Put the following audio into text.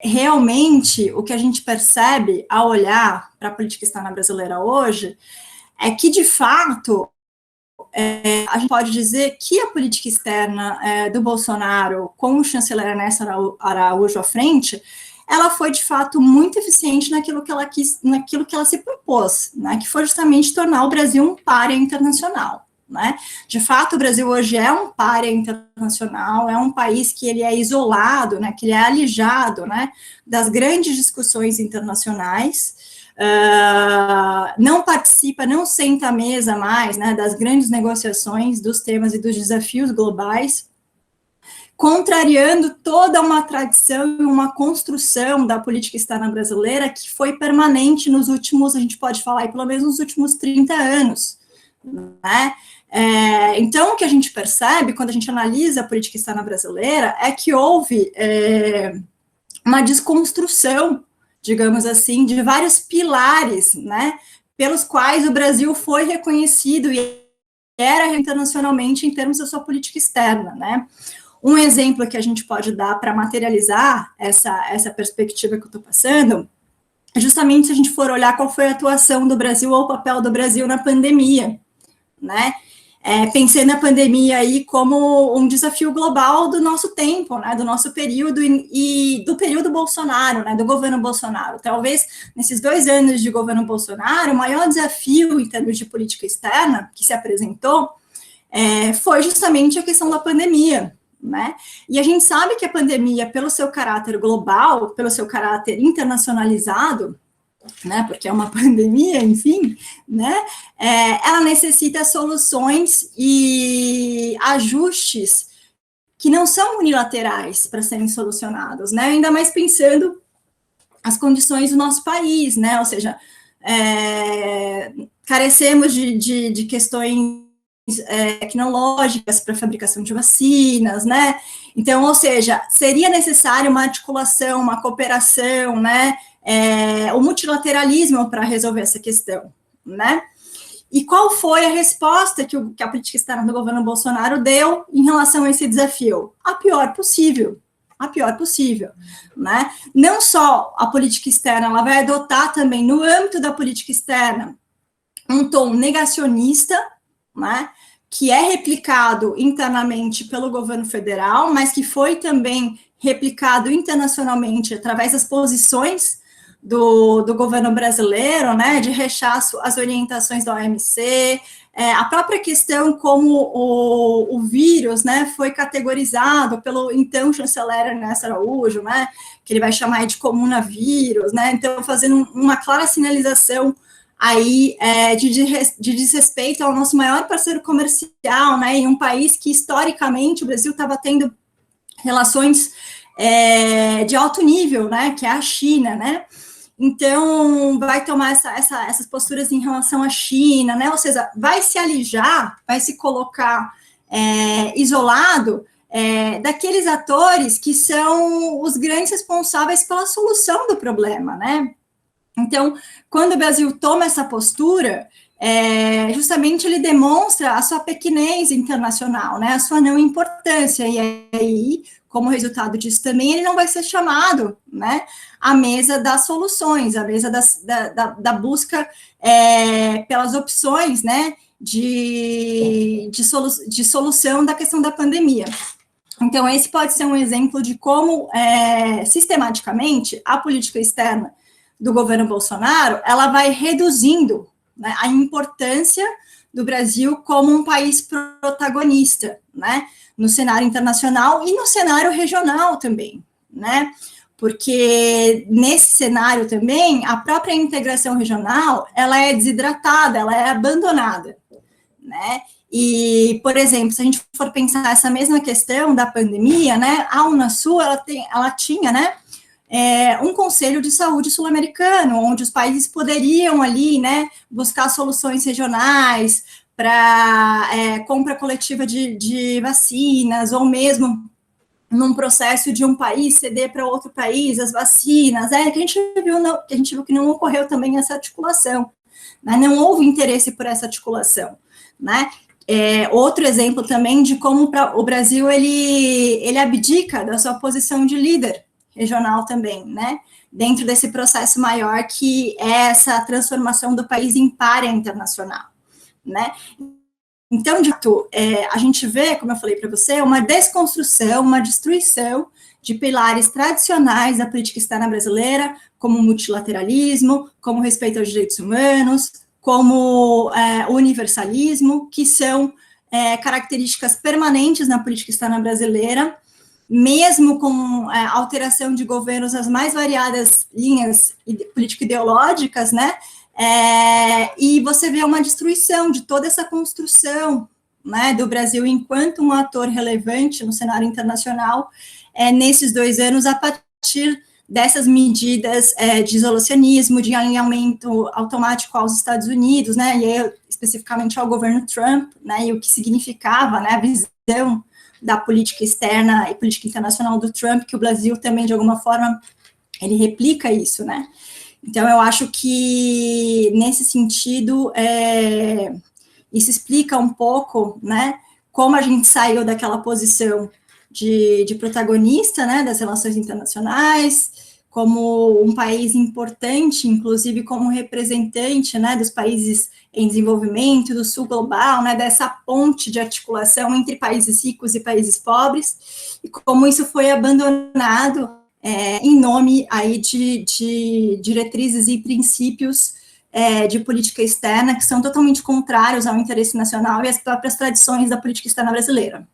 realmente, o que a gente percebe ao olhar para a política externa brasileira hoje é que, de fato, a gente pode dizer que a política externa do Bolsonaro, com o chanceler Ernesto Araújo à frente, ela foi, de fato, muito eficiente naquilo que ela quis, naquilo que ela se propôs, né, que foi justamente tornar o Brasil um pária internacional. Né? De fato, o Brasil hoje é um pária internacional, é um país que ele é isolado, né, que ele é alijado, né, das grandes discussões internacionais, não participa, não senta à mesa mais, né, das grandes negociações, dos temas e dos desafios globais, contrariando toda uma tradição e uma construção da política externa brasileira que foi permanente nos últimos, a gente pode falar aí, pelo menos nos últimos 30 anos, né? Então, o que a gente percebe quando a gente analisa a política externa brasileira é que houve uma desconstrução, digamos assim, de vários pilares, né, pelos quais o Brasil foi reconhecido e era internacionalmente em termos da sua política externa, né. Um exemplo que a gente pode dar para materializar essa perspectiva que eu estou passando é justamente se a gente for olhar qual foi a atuação do Brasil ou o papel do Brasil na pandemia, né? Pensando na pandemia aí como um desafio global do nosso tempo, né, do nosso período e do período Bolsonaro, né, do governo Bolsonaro. Talvez, nesses 2 anos de governo Bolsonaro, o maior desafio em termos de política externa que se apresentou foi justamente a questão da pandemia, né, e a gente sabe que a pandemia, pelo seu caráter global, pelo seu caráter internacionalizado, né, porque é uma pandemia, enfim, né, ela necessita soluções e ajustes que não são unilaterais para serem solucionados, né, ainda mais pensando as condições do nosso país, né, ou seja, carecemos de questões tecnológicas para a fabricação de vacinas, né, então, ou seja, seria necessário uma articulação, uma cooperação, né, o multilateralismo para resolver essa questão, né? E qual foi a resposta que a política externa do governo Bolsonaro deu em relação a esse desafio? A pior possível, né? Não só a política externa, ela vai adotar também, no âmbito da política externa, um tom negacionista, né? Que é replicado internamente pelo governo federal, mas que foi também replicado internacionalmente através das posições do governo brasileiro, né, de rechaço às orientações da OMC, a própria questão como o vírus, né, foi categorizado pelo então chanceler Ernesto Araújo, né, que ele vai chamar de comunavírus, né, então fazendo uma clara sinalização aí de desrespeito ao nosso maior parceiro comercial, né, em um país que historicamente o Brasil estava tendo relações de alto nível, né, que é a China, né. Então, vai tomar essas posturas em relação à China, né? Ou seja, vai se alijar, vai se colocar isolado daqueles atores que são os grandes responsáveis pela solução do problema, né? Então, quando o Brasil toma essa postura, justamente ele demonstra a sua pequenez internacional, né? A sua não importância, e aí, como resultado disso também, ele não vai ser chamado, né, à mesa das soluções, à mesa da busca pelas opções, né, de solução da questão da pandemia. Então, esse pode ser um exemplo de como, sistematicamente, a política externa do governo Bolsonaro, ela vai reduzindo, né, a importância do Brasil como um país protagonista, né, no cenário internacional e no cenário regional também, né, porque nesse cenário também, a própria integração regional, ela é desidratada, ela é abandonada, né, e, por exemplo, se a gente for pensar essa mesma questão da pandemia, né, a Unasul, ela tinha, né, um conselho de saúde sul-americano, onde os países poderiam ali, né, buscar soluções regionais para compra coletiva de vacinas, ou mesmo num processo de um país ceder para outro país as vacinas, que a gente viu que não ocorreu também essa articulação, né, não houve interesse por essa articulação, né. Outro exemplo também de como o Brasil ele abdica da sua posição de líder regional também, né? Dentro desse processo maior que é essa transformação do país em pária internacional, né? Então, de fato, a gente vê, como eu falei para você, uma desconstrução, uma destruição de pilares tradicionais da política externa brasileira, como o multilateralismo, como o respeito aos direitos humanos, como o universalismo, que são características permanentes na política externa brasileira, mesmo com alteração de governos nas mais variadas linhas político-ideológicas, né? E você vê uma destruição de toda essa construção, né, do Brasil enquanto um ator relevante no cenário internacional nesses 2 anos, a partir dessas medidas de isolacionismo, de alinhamento automático aos Estados Unidos, né, e aí, especificamente ao governo Trump, né, e o que significava, né, a visão da política externa e política internacional do Trump, que o Brasil também, de alguma forma, ele replica isso, né. Então, eu acho que, nesse sentido, isso explica um pouco, né, como a gente saiu daquela posição de protagonista, né, das relações internacionais, como um país importante, inclusive como representante, né, dos países em desenvolvimento, do sul global, né, dessa ponte de articulação entre países ricos e países pobres, e como isso foi abandonado em nome aí de diretrizes e princípios de política externa que são totalmente contrários ao interesse nacional e às próprias tradições da política externa brasileira.